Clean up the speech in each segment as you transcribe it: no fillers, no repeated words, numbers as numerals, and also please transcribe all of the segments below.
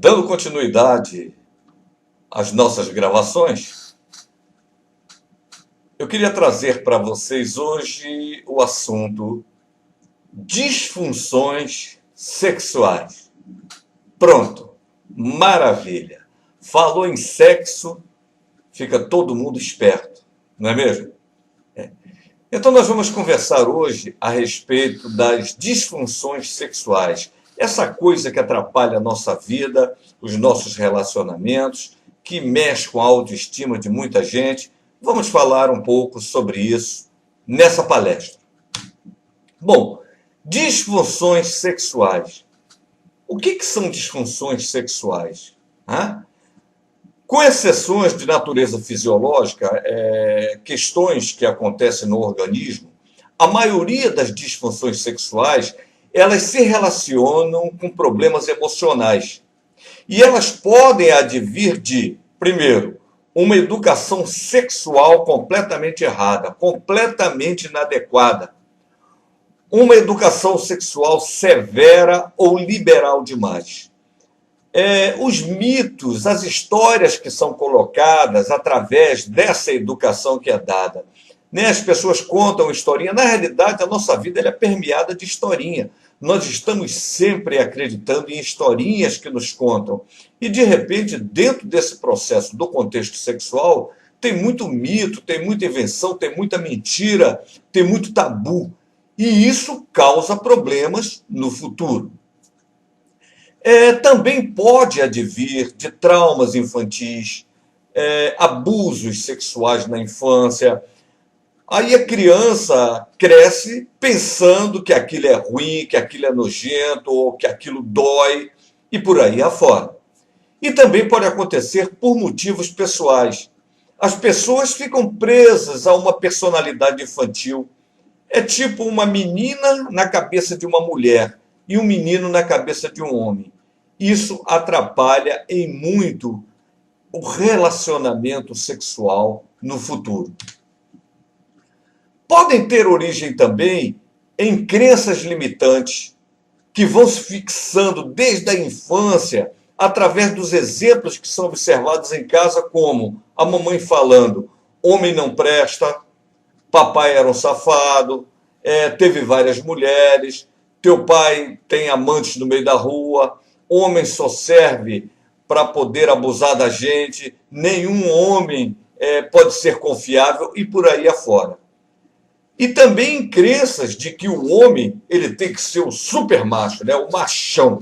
Dando continuidade às nossas gravações, eu queria trazer para vocês hoje o assunto disfunções sexuais. Pronto, maravilha. Falou em sexo, fica todo mundo esperto, não é mesmo? Então nós vamos conversar hoje a respeito das disfunções sexuais. Essa coisa que atrapalha a nossa vida, os nossos relacionamentos, que mexe com a autoestima de muita gente. Vamos falar um pouco sobre isso nessa palestra. Bom, disfunções sexuais. O que são disfunções sexuais? Com exceções de natureza fisiológica, questões que acontecem no organismo, a maioria das disfunções sexuais, elas se relacionam com problemas emocionais. E elas podem advir de, primeiro, uma educação sexual completamente errada, completamente inadequada. Uma educação sexual severa ou liberal demais. Os mitos, as histórias que são colocadas através dessa educação que é dada. As pessoas contam historinha. Na realidade, a nossa vida é permeada de historinha. Nós estamos sempre acreditando em historinhas que nos contam. E, de repente, dentro desse processo do contexto sexual, tem muito mito, tem muita invenção, tem muita mentira, tem muito tabu. E isso causa problemas no futuro. Também pode advir de traumas infantis, abusos sexuais na infância. Aí a criança cresce pensando que aquilo é ruim, que aquilo é nojento, ou que aquilo dói, e por aí afora. E também pode acontecer por motivos pessoais. As pessoas ficam presas a uma personalidade infantil. É tipo uma menina na cabeça de uma mulher e um menino na cabeça de um homem. Isso atrapalha em muito o relacionamento sexual no futuro. Podem ter origem também em crenças limitantes que vão se fixando desde a infância através dos exemplos que são observados em casa, como a mamãe falando: homem não presta, papai era um safado, teve várias mulheres, teu pai tem amantes no meio da rua, homem só serve para poder abusar da gente, nenhum homem pode ser confiável, e por aí afora. E também crenças de que o homem ele tem que ser o super macho, o machão,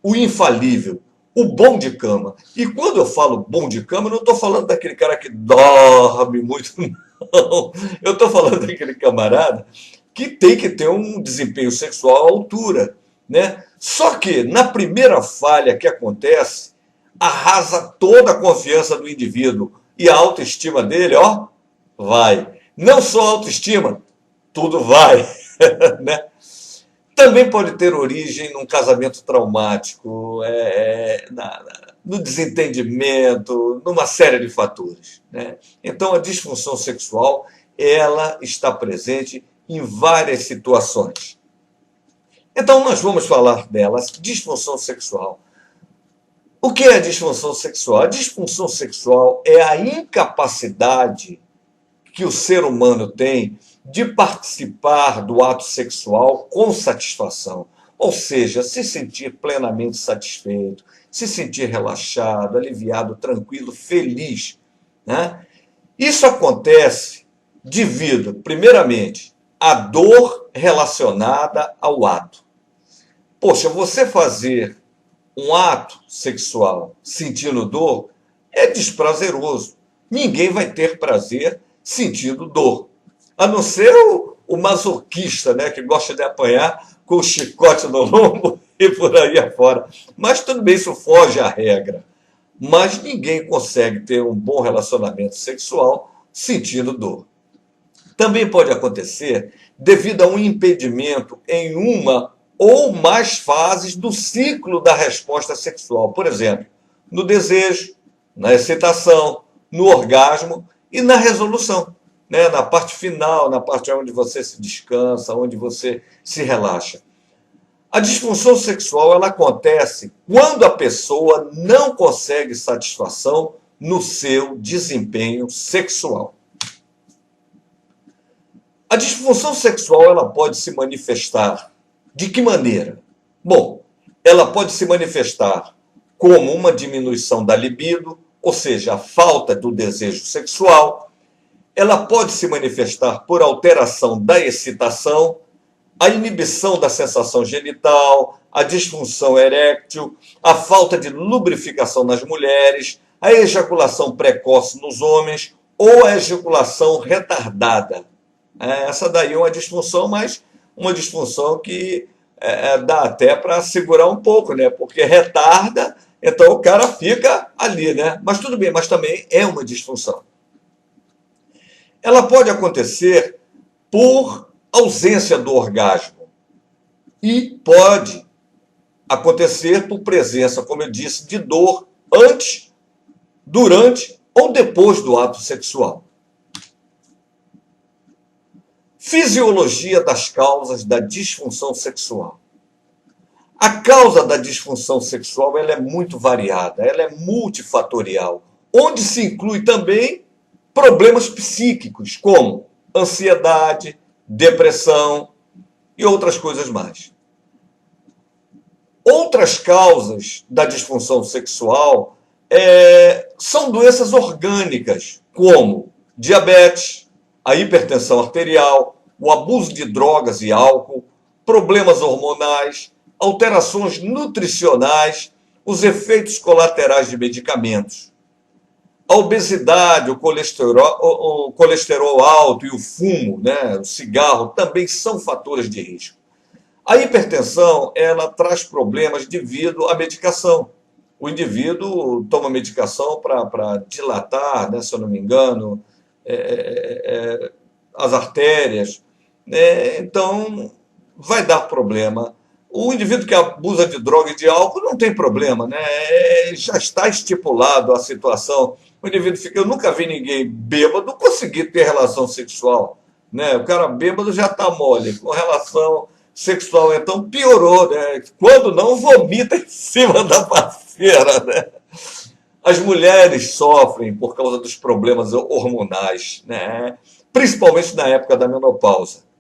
o infalível, o bom de cama. E quando eu falo bom de cama, eu não estou falando daquele cara que dorme muito, não. Eu estou falando daquele camarada que tem que ter um desempenho sexual à altura. Só que, na primeira falha que acontece, arrasa toda a confiança do indivíduo. E a autoestima dele, vai. Não só a autoestima, tudo vai. Também pode ter origem num casamento traumático, no desentendimento, numa série de fatores. Então, a disfunção sexual, ela está presente em várias situações. Então, nós vamos falar delas. Disfunção sexual. O que é a disfunção sexual? A disfunção sexual é a incapacidade que o ser humano tem de participar do ato sexual com satisfação. Ou seja, se sentir plenamente satisfeito, se sentir relaxado, aliviado, tranquilo, feliz. Isso acontece devido, primeiramente, à dor relacionada ao ato. Poxa, você fazer um ato sexual sentindo dor é desprazeroso. Ninguém vai ter prazer sentindo dor. A não ser o masoquista, que gosta de apanhar com o chicote no lombo e por aí afora. Mas tudo bem, isso foge à regra. Mas ninguém consegue ter um bom relacionamento sexual sentindo dor. Também pode acontecer devido a um impedimento em uma ou mais fases do ciclo da resposta sexual. Por exemplo, no desejo, na excitação, no orgasmo e na resolução. Na parte final, na parte onde você se descansa, onde você se relaxa. A disfunção sexual ela acontece quando a pessoa não consegue satisfação no seu desempenho sexual. A disfunção sexual ela pode se manifestar de que maneira? Bom, ela pode se manifestar como uma diminuição da libido, ou seja, a falta do desejo sexual. Ela pode se manifestar por alteração da excitação, a inibição da sensação genital, a disfunção eréctil, a falta de lubrificação nas mulheres, a ejaculação precoce nos homens ou a ejaculação retardada. Essa daí é uma disfunção, mas uma disfunção que dá até para segurar um pouco, né? Porque retarda, então o cara fica ali, né? Mas tudo bem, mas também é uma disfunção. Ela pode acontecer por ausência do orgasmo e pode acontecer por presença, como eu disse, de dor antes, durante ou depois do ato sexual. Fisiologia das causas da disfunção sexual. A causa da disfunção sexual ela é muito variada, ela é multifatorial, onde se inclui também problemas psíquicos, como ansiedade, depressão e outras coisas mais. Outras causas da disfunção sexual são doenças orgânicas, como diabetes, a hipertensão arterial, o abuso de drogas e álcool, problemas hormonais, alterações nutricionais, os efeitos colaterais de medicamentos. A obesidade, o colesterol alto e o fumo, né, o cigarro, também são fatores de risco. A hipertensão, ela traz problemas devido à medicação. O indivíduo toma medicação para dilatar, né, se eu não me engano, as artérias. Então, vai dar problema. O indivíduo que abusa de droga e de álcool não tem problema, né? Já está estipulado a situação. O indivíduo fica... Eu nunca vi ninguém bêbado conseguir ter relação sexual, né? O cara bêbado já está mole. Com relação sexual, então piorou, né? Quando não, vomita em cima da parceira, né? As mulheres sofrem por causa dos problemas hormonais, né? Principalmente na época da menopausa.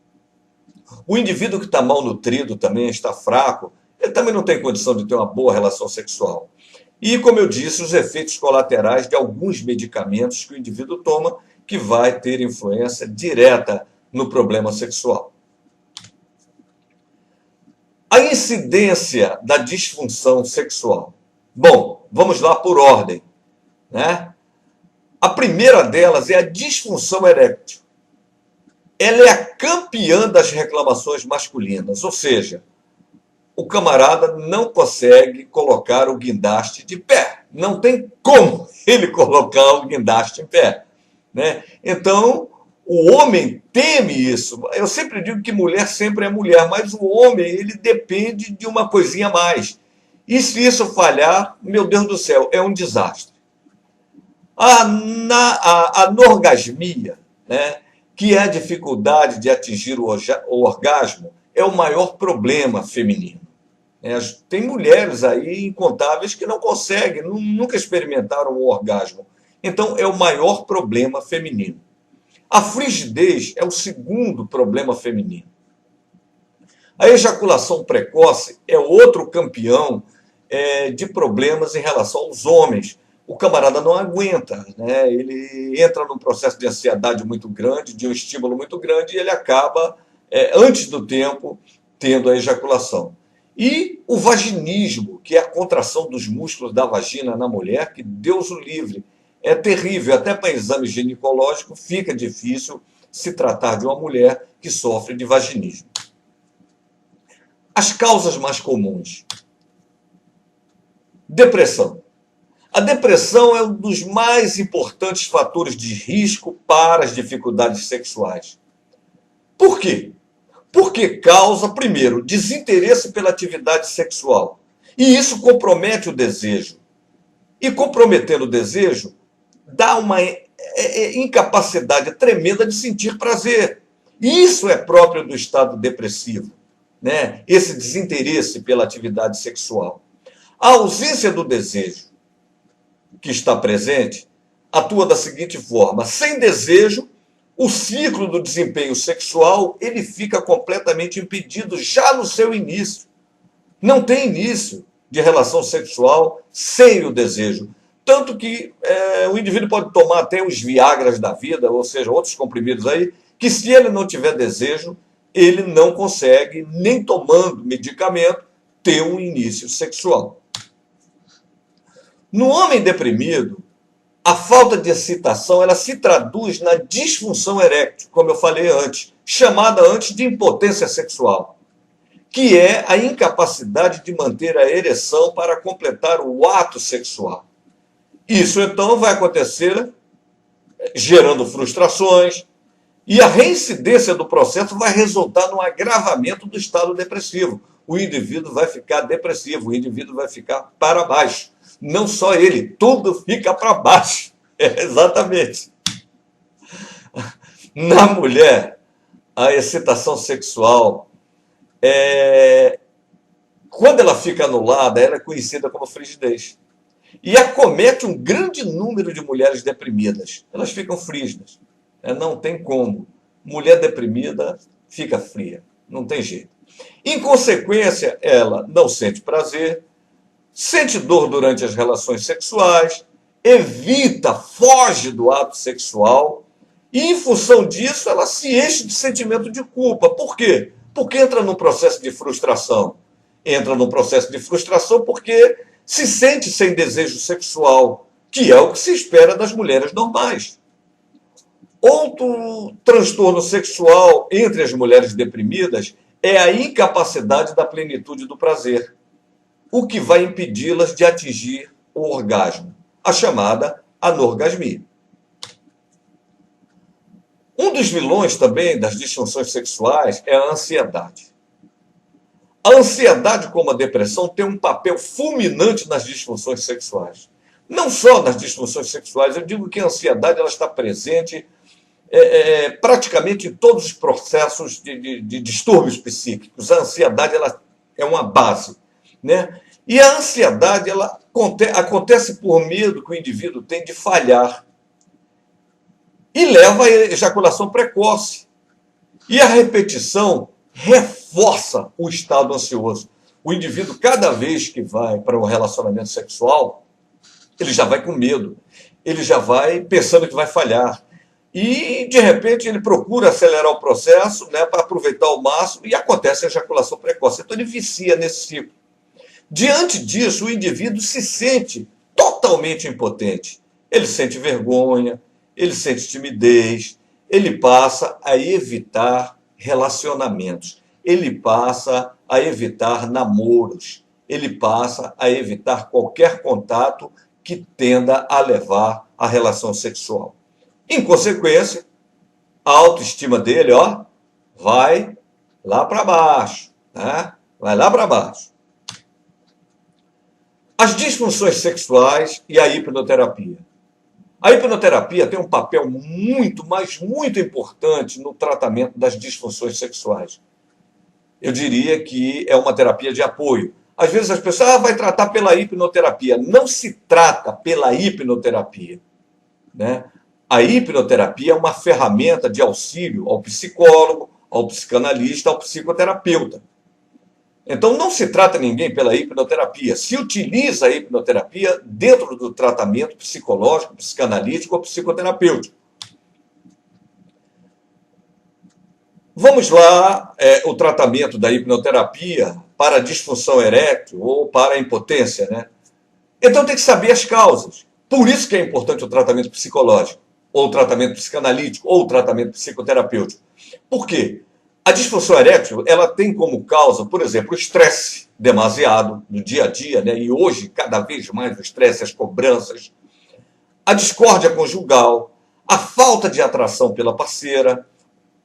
O indivíduo que está mal nutrido também, está fraco, ele também não tem condição de ter uma boa relação sexual. E, como eu disse, os efeitos colaterais de alguns medicamentos que o indivíduo toma, que vai ter influência direta no problema sexual. A incidência da disfunção sexual. Bom, vamos lá por ordem, né? A primeira delas é a disfunção eréctil. Ela é a campeã das reclamações masculinas, ou seja, o camarada não consegue colocar o guindaste de pé. Não tem como ele colocar o guindaste em pé, né? Então, o homem teme isso. Eu sempre digo que mulher sempre é mulher, mas o homem ele depende de uma coisinha a mais. E se isso falhar, meu Deus do céu, é um desastre. A anorgasmia, né, que é a dificuldade de atingir o orgasmo, é o maior problema feminino. Tem mulheres aí incontáveis que não conseguem, nunca experimentaram o orgasmo. Então, é o maior problema feminino. A frigidez é o segundo problema feminino. A ejaculação precoce é outro campeão de problemas em relação aos homens. O camarada não aguenta, né? Ele entra num processo de ansiedade muito grande, de um estímulo muito grande, e ele acaba, antes do tempo, tendo a ejaculação. E o vaginismo, que é a contração dos músculos da vagina na mulher, que Deus o livre, é terrível. Até para exame ginecológico fica difícil se tratar de uma mulher que sofre de vaginismo. As causas mais comuns. Depressão. A depressão é um dos mais importantes fatores de risco para as dificuldades sexuais. Por quê? Porque causa, primeiro, desinteresse pela atividade sexual. E isso compromete o desejo. E comprometendo o desejo, dá uma incapacidade tremenda de sentir prazer. Isso é próprio do estado depressivo. né, esse desinteresse pela atividade sexual. A ausência do desejo que está presente atua da seguinte forma: sem desejo, o ciclo do desempenho sexual ele fica completamente impedido já no seu início. Não tem início de relação sexual sem o desejo. Tanto que o indivíduo pode tomar até os Viagras da vida, ou seja, outros comprimidos aí, que se ele não tiver desejo, ele não consegue, nem tomando medicamento, ter um início sexual. No homem deprimido, a falta de excitação ela se traduz na disfunção eréctil, como eu falei antes, chamada antes de impotência sexual, que é a incapacidade de manter a ereção para completar o ato sexual. Isso então vai acontecer gerando frustrações, e a reincidência do processo vai resultar no agravamento do estado depressivo. O indivíduo vai ficar depressivo, o indivíduo vai ficar para baixo. Não só ele, tudo fica para baixo. Exatamente. Na mulher, a excitação sexual, quando ela fica anulada, ela é conhecida como frigidez. E acomete um grande número de mulheres deprimidas. Elas ficam frígidas. Não tem como. Mulher deprimida fica fria. Não tem jeito. Em consequência, ela não sente prazer, sente dor durante as relações sexuais, evita, foge do ato sexual, e em função disso ela se enche de sentimento de culpa. Por quê? Porque entra num processo de frustração. Entra num processo de frustração porque se sente sem desejo sexual, que é o que se espera das mulheres normais. Outro transtorno sexual entre as mulheres deprimidas é a incapacidade da plenitude do prazer, o que vai impedi-las de atingir o orgasmo, a chamada anorgasmia. Um dos vilões também das disfunções sexuais é a ansiedade. A ansiedade, como a depressão, tem um papel fulminante nas disfunções sexuais. Não só nas disfunções sexuais, eu digo que a ansiedade ela está presente praticamente em todos os processos de distúrbios psíquicos. A ansiedade ela é uma base, né? E a ansiedade ela acontece por medo que o indivíduo tem de falhar e leva à ejaculação precoce. E a repetição reforça o estado ansioso. O indivíduo, cada vez que vai para um relacionamento sexual, ele já vai com medo, ele já vai pensando que vai falhar. E, de repente, ele procura acelerar o processo, né, para aproveitar ao máximo, e acontece a ejaculação precoce. Então, ele vicia nesse ciclo. Diante disso, o indivíduo se sente totalmente impotente. Ele sente vergonha, ele sente timidez, ele passa a evitar relacionamentos, ele passa a evitar namoros, ele passa a evitar qualquer contato que tenda a levar à relação sexual. Em consequência, a autoestima dele, vai lá para baixo, né? Vai lá para baixo. As disfunções sexuais e a hipnoterapia. A hipnoterapia tem um papel muito, mas muito importante no tratamento das disfunções sexuais. Eu diria que é uma terapia de apoio. Às vezes as pessoas vai tratar pela hipnoterapia. Não se trata pela hipnoterapia, né? A hipnoterapia é uma ferramenta de auxílio ao psicólogo, ao psicanalista, ao psicoterapeuta. Então, não se trata ninguém pela hipnoterapia. Se utiliza a hipnoterapia dentro do tratamento psicológico, psicanalítico ou psicoterapêutico. Vamos lá, o tratamento da hipnoterapia para a disfunção erétil ou para a impotência, né? Então, tem que saber as causas. Por isso que é importante o tratamento psicológico, ou o tratamento psicanalítico, ou o tratamento psicoterapêutico. Por quê? A disfunção erétil, ela tem como causa, por exemplo, o estresse demasiado no dia a dia, né? E hoje, cada vez mais, o estresse, as cobranças, a discórdia conjugal, a falta de atração pela parceira,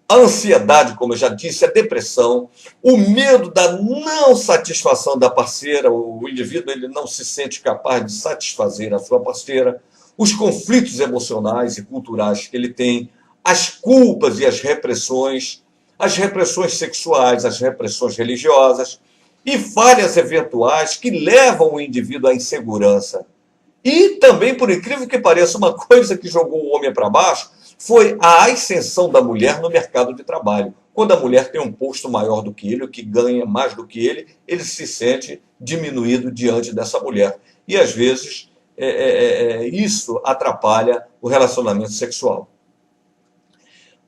a ansiedade, como eu já disse, a depressão, o medo da não satisfação da parceira, o indivíduo ele não se sente capaz de satisfazer a sua parceira, os conflitos emocionais e culturais que ele tem, as culpas e as repressões, as repressões sexuais, as repressões religiosas e falhas eventuais que levam o indivíduo à insegurança. E também, por incrível que pareça, uma coisa que jogou o homem para baixo foi a ascensão da mulher no mercado de trabalho. Quando a mulher tem um posto maior do que ele, o que ganha mais do que ele se sente diminuído diante dessa mulher. E, às vezes, isso atrapalha o relacionamento sexual.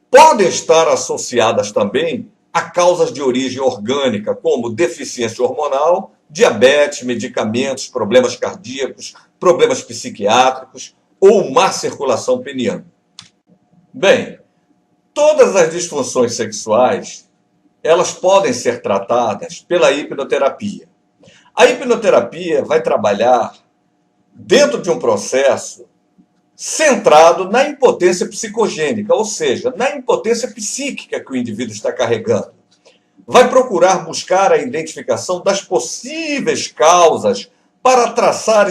Podem estar associadas também a causas de origem orgânica, como deficiência hormonal, diabetes, medicamentos, problemas cardíacos, problemas psiquiátricos ou má circulação peniana. Bem, todas as disfunções sexuais, elas podem ser tratadas pela hipnoterapia. A hipnoterapia vai trabalhar dentro de um processo centrado na impotência psicogênica, ou seja, na impotência psíquica que o indivíduo está carregando. Vai procurar buscar a identificação das possíveis causas para traçar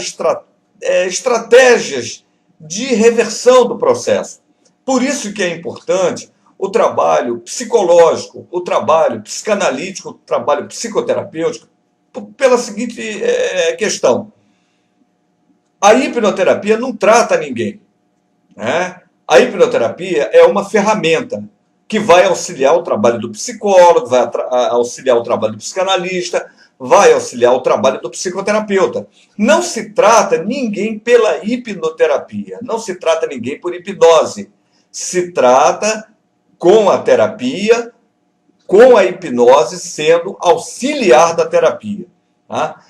estratégias de reversão do processo. Por isso que é importante o trabalho psicológico, o trabalho psicanalítico, o trabalho psicoterapêutico, pela seguinte questão. A hipnoterapia não trata ninguém, né? A hipnoterapia é uma ferramenta que vai auxiliar o trabalho do psicólogo, vai auxiliar o trabalho do psicanalista, vai auxiliar o trabalho do psicoterapeuta. Não se trata ninguém pela hipnoterapia, não se trata ninguém por hipnose. Se trata com a terapia, com a hipnose sendo auxiliar da terapia, tá?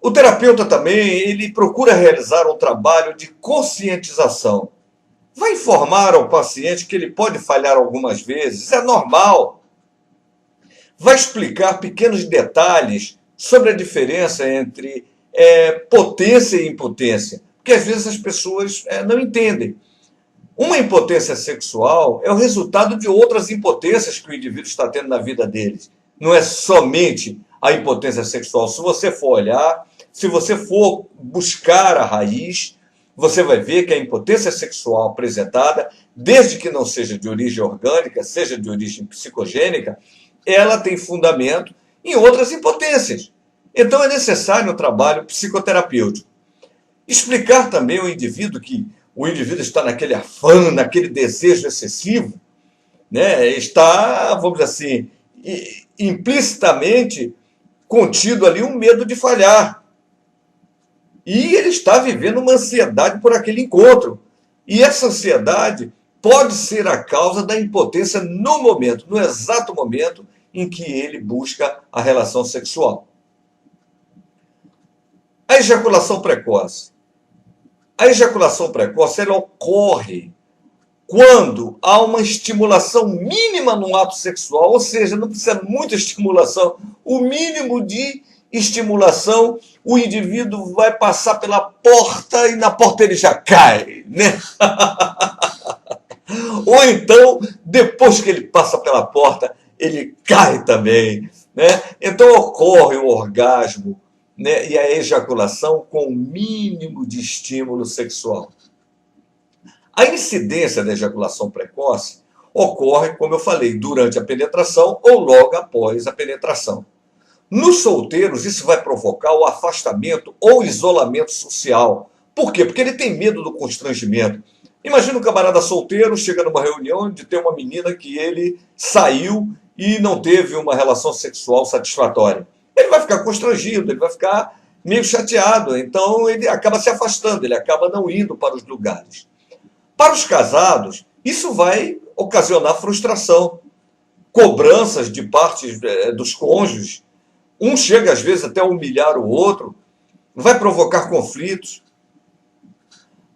O terapeuta também, ele procura realizar um trabalho de conscientização. Vai informar ao paciente que ele pode falhar algumas vezes, é normal. Vai explicar pequenos detalhes sobre a diferença entre potência e impotência, porque às vezes as pessoas não entendem. Uma impotência sexual é o resultado de outras impotências que o indivíduo está tendo na vida dele. Não é somente a impotência sexual. Se você for olhar, se você for buscar a raiz, você vai ver que a impotência sexual apresentada, desde que não seja de origem orgânica, seja de origem psicogênica, ela tem fundamento em outras impotências. Então é necessário um trabalho psicoterapêutico. Explicar também ao indivíduo que o indivíduo está naquele afã, naquele desejo excessivo, né? Está, vamos dizer assim, implicitamente contido ali um medo de falhar. E ele está vivendo uma ansiedade por aquele encontro. E essa ansiedade pode ser a causa da impotência no momento, no exato momento em que ele busca a relação sexual. A ejaculação precoce. A ejaculação precoce ela ocorre quando há uma estimulação mínima no ato sexual, ou seja, não precisa muita estimulação, o mínimo de estimulação, o indivíduo vai passar pela porta e na porta ele já cai, né? Ou então, depois que ele passa pela porta, ele cai também, né? Então ocorre o orgasmo, né? E a ejaculação com o mínimo de estímulo sexual. A incidência da ejaculação precoce ocorre, como eu falei, durante a penetração ou logo após a penetração. Nos solteiros, isso vai provocar o afastamento ou isolamento social. Por quê? Porque ele tem medo do constrangimento. Imagina um camarada solteiro, chega numa reunião de ter uma menina que ele saiu e não teve uma relação sexual satisfatória. Ele vai ficar constrangido, ele vai ficar meio chateado, então ele acaba se afastando, ele acaba não indo para os lugares. Para os casados, isso vai ocasionar frustração, cobranças de parte dos cônjuges. Um chega, às vezes, até a humilhar o outro, vai provocar conflitos.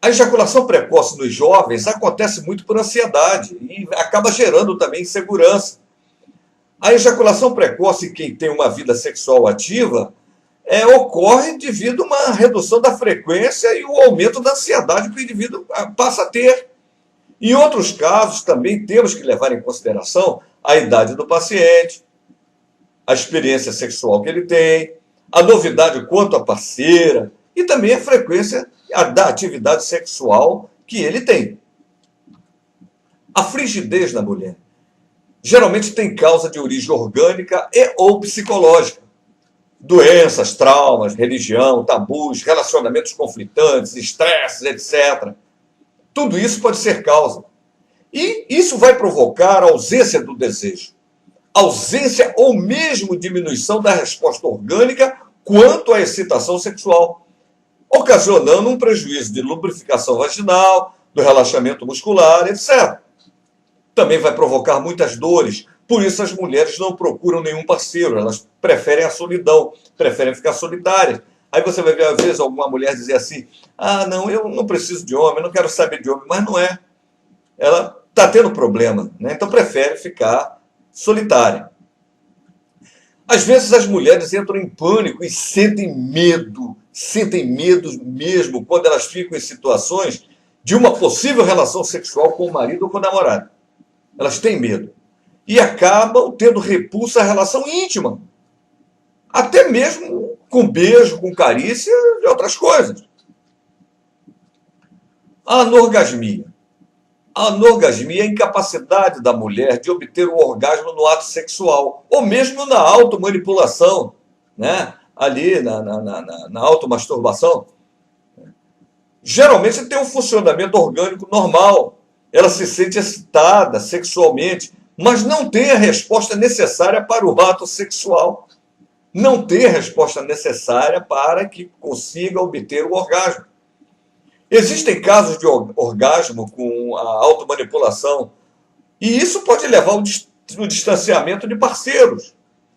A ejaculação precoce nos jovens acontece muito por ansiedade e acaba gerando também insegurança. A ejaculação precoce em quem tem uma vida sexual ativa ocorre devido a uma redução da frequência e o aumento da ansiedade que o indivíduo passa a ter. Em outros casos, também temos que levar em consideração a idade do paciente, a experiência sexual que ele tem, a novidade quanto à parceira e também a frequência da atividade sexual que ele tem. A frigidez na mulher. geralmente tem causa de origem orgânica e ou psicológica. Doenças, traumas, religião, tabus, relacionamentos conflitantes, estresses, etc. Tudo isso pode ser causa. E isso vai provocar a ausência do desejo, ausência ou mesmo diminuição da resposta orgânica quanto à excitação sexual, ocasionando um prejuízo de lubrificação vaginal, do relaxamento muscular, etc. Também vai provocar muitas dores. Por isso as mulheres não procuram nenhum parceiro, elas preferem a solidão, preferem ficar solitárias. Aí você vai ver, às vezes, alguma mulher dizer assim, ah, não, eu não preciso de homem, eu não quero saber de homem, mas não é. Ela está tendo problema, né? Então prefere ficar solitária. Às vezes as mulheres entram em pânico e sentem medo mesmo quando elas ficam em situações de uma possível relação sexual com o marido ou com o namorado. Elas têm medo. E acabam tendo repulsa à relação íntima. Até mesmo com beijo, com carícia e outras coisas. A anorgasmia. A anorgasmia é a incapacidade da mulher de obter o orgasmo no ato sexual, ou mesmo na automanipulação, né? Ali na automasturbação. Geralmente tem um funcionamento orgânico normal. Ela se sente excitada sexualmente, mas não tem a resposta necessária para o ato sexual. Não tem a resposta necessária para que consiga obter o orgasmo. Existem casos de orgasmo com a automanipulação, e isso pode levar ao distanciamento de parceiros.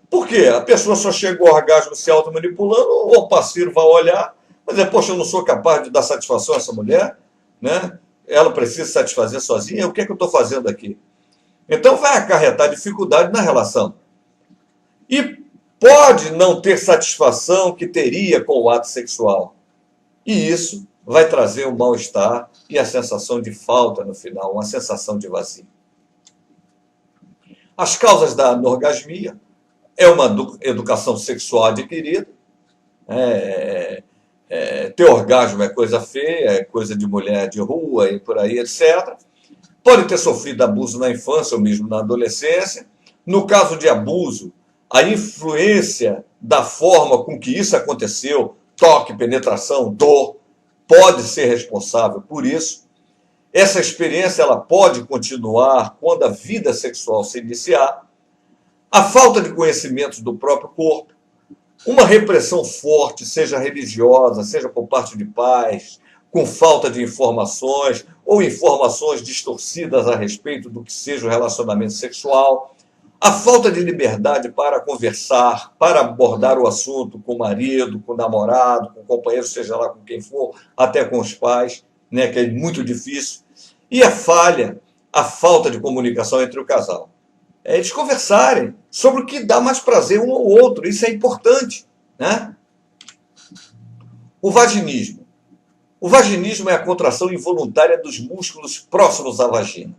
Por quê? A pessoa só chega ao orgasmo se automanipulando, ou o parceiro vai olhar, mas poxa, eu não sou capaz de dar satisfação a essa mulher, né? Ela precisa se satisfazer sozinha, o que é que eu estou fazendo aqui? Então vai acarretar dificuldade na relação. E pode não ter satisfação que teria com o ato sexual. E isso vai trazer um mal-estar e a sensação de falta no final, uma sensação de vazio. As causas da anorgasmia é uma educação sexual adquirida. Ter orgasmo é coisa feia, é coisa de mulher de rua e por aí, etc. Pode ter sofrido abuso na infância ou mesmo na adolescência. No caso de abuso, a influência da forma com que isso aconteceu, toque, penetração, dor, pode ser responsável por isso. Essa experiência ela pode continuar quando a vida sexual se iniciar. A falta de conhecimento do próprio corpo, uma repressão forte, seja religiosa, seja por parte de pais, com falta de informações ou informações distorcidas a respeito do que seja o relacionamento sexual, a falta de liberdade para conversar, para abordar o assunto com o marido, com o namorado, com o companheiro, seja lá com quem for, até com os pais, né, que é muito difícil, e a falta de comunicação entre o casal. Eles conversarem sobre o que dá mais prazer um ao outro, isso é importante, né? O vaginismo. O vaginismo é a contração involuntária dos músculos próximos à vagina.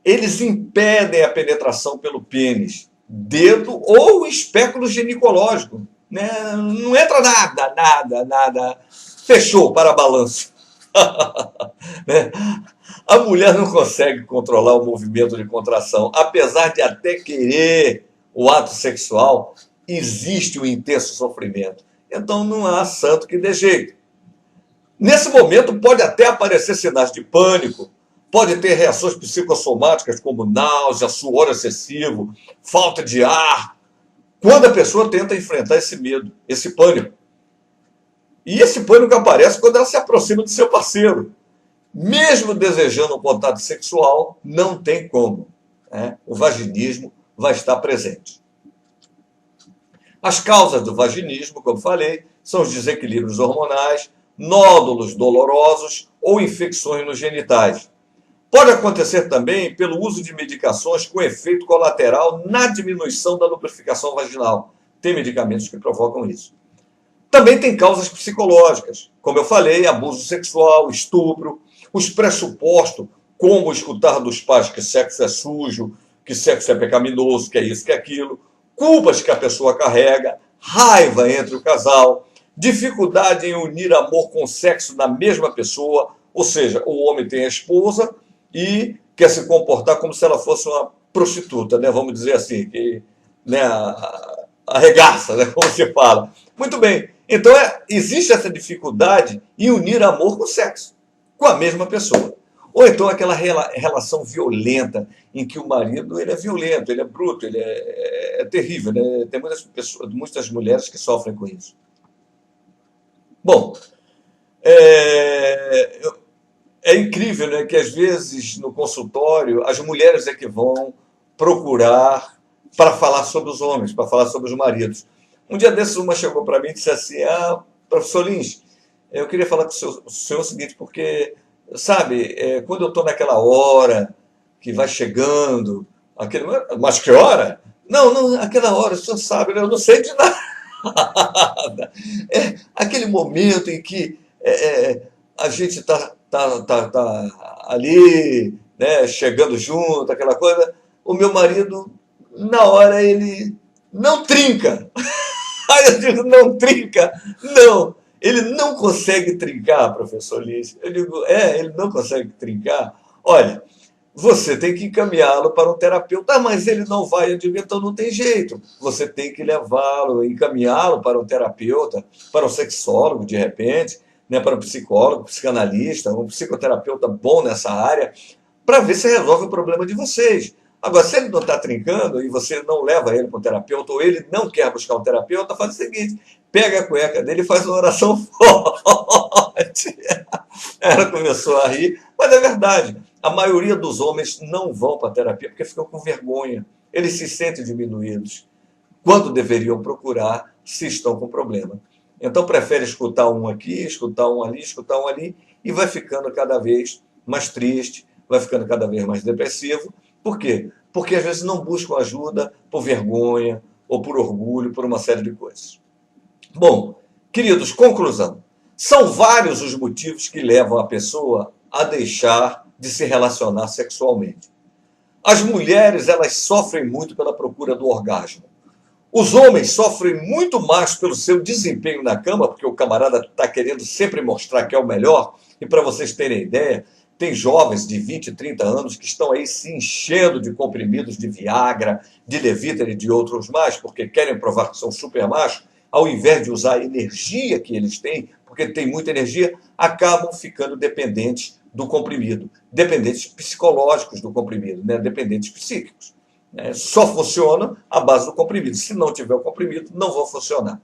Eles impedem a penetração pelo pênis, dedo ou espéculo ginecológico. Né? Não entra nada. Fechou para balanço. Né? A mulher não consegue controlar o movimento de contração. Apesar de até querer o ato sexual, existe um intenso sofrimento. Então não há santo que dê jeito. Nesse momento pode até aparecer sinais de pânico, pode ter reações psicossomáticas como náusea, suor excessivo, falta de ar, quando a pessoa tenta enfrentar esse medo, esse pânico. E esse pânico aparece quando ela se aproxima do seu parceiro. Mesmo desejando um contato sexual, não tem como. Né? O vaginismo vai estar presente. As causas do vaginismo, como falei, são os desequilíbrios hormonais, nódulos dolorosos ou infecções nos genitais. Pode acontecer também pelo uso de medicações com efeito colateral na diminuição da lubrificação vaginal. Tem medicamentos que provocam isso. Também tem causas psicológicas, como eu falei, abuso sexual, estupro, os pressupostos, como escutar dos pais que sexo é sujo, que sexo é pecaminoso, que é isso, que é aquilo, culpas que a pessoa carrega, raiva entre o casal, dificuldade em unir amor com sexo na mesma pessoa, ou seja, o homem tem a esposa e quer se comportar como se ela fosse uma prostituta, né? Vamos dizer assim, que, né, arregaça, né? Como se fala. Muito bem. Então, existe essa dificuldade em unir amor com sexo, com a mesma pessoa. Ou então aquela relação violenta, em que o marido ele é violento, ele é bruto, ele é terrível. Né? Tem muitas pessoas, muitas mulheres que sofrem com isso. Bom, é, é incrível, né, que às vezes no consultório as mulheres é que vão procurar para falar sobre os homens, para falar sobre os maridos. Um dia desses uma chegou para mim e disse assim: professor Lins, eu queria falar com o senhor o seguinte, porque, sabe, quando eu estou naquela hora que vai chegando, mas que hora? Não, não, aquela hora, o senhor sabe, né, eu não sei de nada. Aquele momento em que a gente tá ali, né, chegando junto, aquela coisa. O meu marido, na hora, ele não trinca. Aí eu digo, não trinca? Não. Ele não consegue trincar, professor Lins. Eu digo, ele não consegue trincar? Olha, você tem que encaminhá-lo para um terapeuta. Mas ele não vai, eu digo, então não tem jeito. Você tem que levá-lo, encaminhá-lo para um terapeuta, para um sexólogo, de repente, né, para um psicólogo, psicanalista, um psicoterapeuta bom nessa área, para ver se resolve o problema de vocês. Agora, se ele não está trincando e você não leva ele para um terapeuta, ou ele não quer buscar um terapeuta, faz o seguinte: pega a cueca dele e faz uma oração forte. Ela começou a rir, mas é verdade. A maioria dos homens não vão para a terapia porque ficam com vergonha. Eles se sentem diminuídos quando deveriam procurar se estão com problema. Então, prefere escutar um aqui, escutar um ali, escutar um ali, e vai ficando cada vez mais triste, vai ficando cada vez mais depressivo. Por quê? Porque às vezes não buscam ajuda por vergonha ou por orgulho, por uma série de coisas. Bom, queridos, conclusão. São vários os motivos que levam a pessoa a deixar de se relacionar sexualmente. As mulheres, elas sofrem muito pela procura do orgasmo. Os homens sofrem muito mais pelo seu desempenho na cama, porque o camarada está querendo sempre mostrar que é o melhor. E para vocês terem ideia, tem jovens de 20, 30 anos que estão aí se enchendo de comprimidos de Viagra, de Levitra e de outros mais, porque querem provar que são super machos, ao invés de usar a energia que eles têm, porque tem muita energia, acabam ficando dependentes do comprimido, dependentes psicológicos do comprimido, né? Dependentes psíquicos. Só funciona à base do comprimido. Se não tiver o comprimido, não vão funcionar.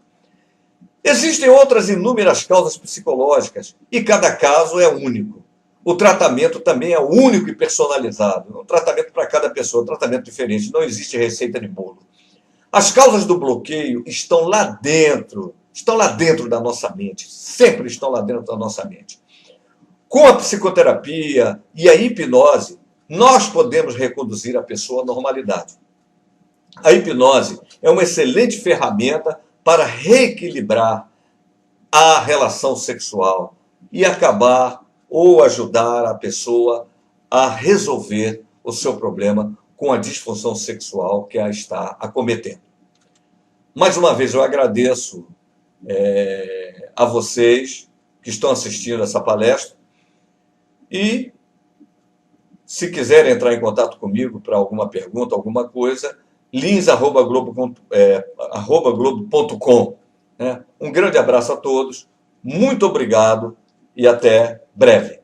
Existem outras inúmeras causas psicológicas e cada caso é único. O tratamento também é único e personalizado. Um tratamento para cada pessoa, um tratamento diferente. Não existe receita de bolo. As causas do bloqueio estão lá dentro da nossa mente. Sempre estão lá dentro da nossa mente. Com a psicoterapia e a hipnose, nós podemos reconduzir a pessoa à normalidade. A hipnose é uma excelente ferramenta para reequilibrar a relação sexual e acabar ou ajudar a pessoa a resolver o seu problema com a disfunção sexual que a está acometendo. Mais uma vez, eu agradeço a vocês que estão assistindo essa palestra e, se quiserem entrar em contato comigo para alguma pergunta, alguma coisa, lins@globo.com. Um grande abraço a todos, muito obrigado e até breve.